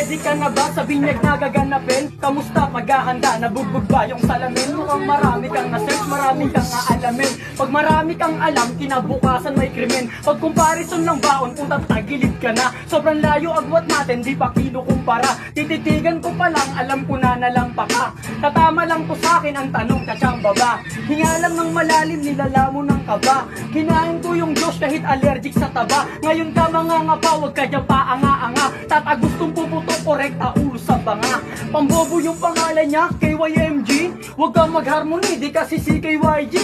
Ready ka na ba sa binyag na gaganapin? Kamusta paghahanda? Nabugbog ba yung salamin? Mukhang marami kang na-search, marami kang aalamin. Pag marami kang alam, kinabukasan may krimen. Pag comparison ng baon, kung tatagilid ka na. Sobrang layo agwat natin, di pa kinukumpara. Tititigan ko pa lang, alam ko na nalampa ka. Tatama lang to sa akin ang tanong, katsamba ba? Hinga lang ng malalim, nilala mo ng kaba. Kinain ko yung Diyos kahit allergic sa taba. Ngayon ka mga ngapa, wag ka dyan paanga-anga. Tatagustong puputok, korekta ulo sa banga. Pambobo yung pangalan niya, KYMG. Wag kang mag-harmony, di kasi si KYG.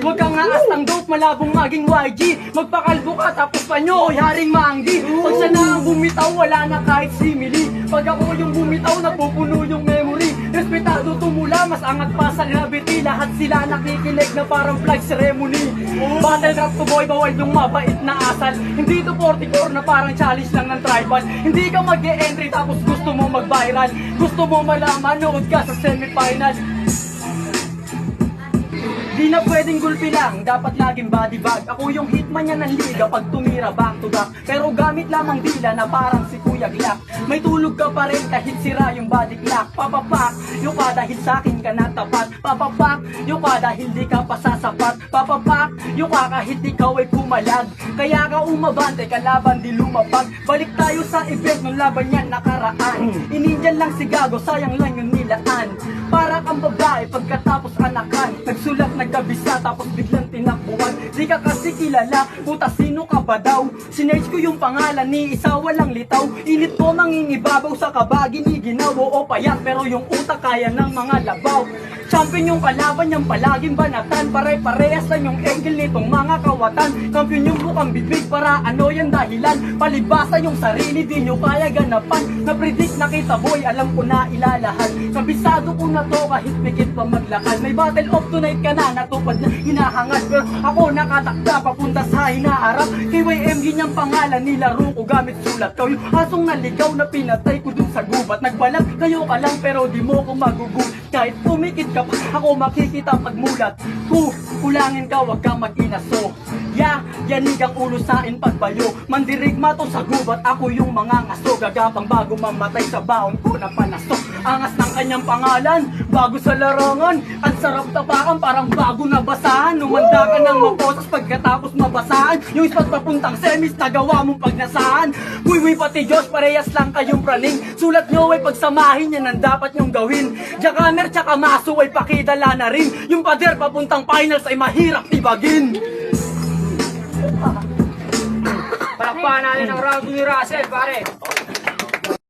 Wag kang aas ng dope, malabong maging YG. Magpakalbo ka, tapos panyo, yaring maanggi. Pag siya na ang bumitaw, wala na kahit simili. Pag ako yung bumitaw, napupuno yung memory. Respetado tumula, mas angat pa sa gravity. Lahat sila nakikinig na parang flag ceremony. Battle rap to boy, bawal yung mabait na asal. Hindi to 44 na parang challenge lang ng tribal. Hindi ka mag-e-entry tapos gusto mo mag-viral. Gusto mo malaman, nood ka sa semifinal. Di na pwedeng gulpi lang, dapat laging body bag. Ako yung hitman niya ng liga pag tumira back to back. Pero gamit lamang dila na parang si Kuya Glock. May tulog ka pa rin kahit sira yung body clock. Papapak, yung ka dahil sa'kin ka na tapat. Papapak, yung ka dahil di ka pa sasapat. Papapak, yung ka kahit ikaw ay pumalag. Kaya ka umabante, kalaban di lumapag. Balik tayo sa event nung laban yan nakaraan. Inindyan lang si Gago, sayang lang yung nilaan. Para kang babae pagkatapos anakan. Nagsulat nagkabisa tapos biglang tinakbuhan. Di ka kasi kilala, puta sino ka ba daw? Sinerge ko yung pangalan ni isa walang litaw. Init ko mangingibabaw sa kabagi ni Ginaw. Oo payat pero yung utak kaya ng mga labaw. Champion yung kalaban niyang palaging banatan. Pare-parehas lang yung angle nitong mga kawatan. Kampiyon yung bukang bibig para ano yung dahilan. Palibasa yung sarili di nyo kaya ganapan. Na-predict na kita boy, alam ko na ilalahan. Kabisado ko na to kahit pikit pa maglakad. May battle of tonight ka na, natupad na hinahangad. Pero ako nakatakda papunta sa hinaharap. KYMG niyang pangalan, nilaro ko gamit sulat. Kayo asong naligaw na pinatay ko dun sa gubat. Nagbalag kayo ka lang pero di mo ko magugulat. Kahit pumikit ka pa, ako makikita pagmulat. Kulangin ka, wag kang mag-inaso. Yanig ang ulo sain pagbayo. Mandirigma to sa gubat, ako yung mga ngaso. Gagapang bago mamatay sa baon ko na panasok. Angas ng kanyang pangalan, bago sa larangan. Ang sarap tapakan, parang bago na basahan. Umanda ka ng maposas pagkatapos mabasahan. Yung spot papuntang semis, nagawa mong pagnasahan. Wiwi pati Diyos, parehas lang kayong praning. Sulat nyo ay pagsamahin, yan ang dapat nyong gawin. Jakamer tsaka maso ay pakidala na rin. Yung pader papuntang finals ay mahirap tibagin. Palakpakan natin ang round ni Russell, pare.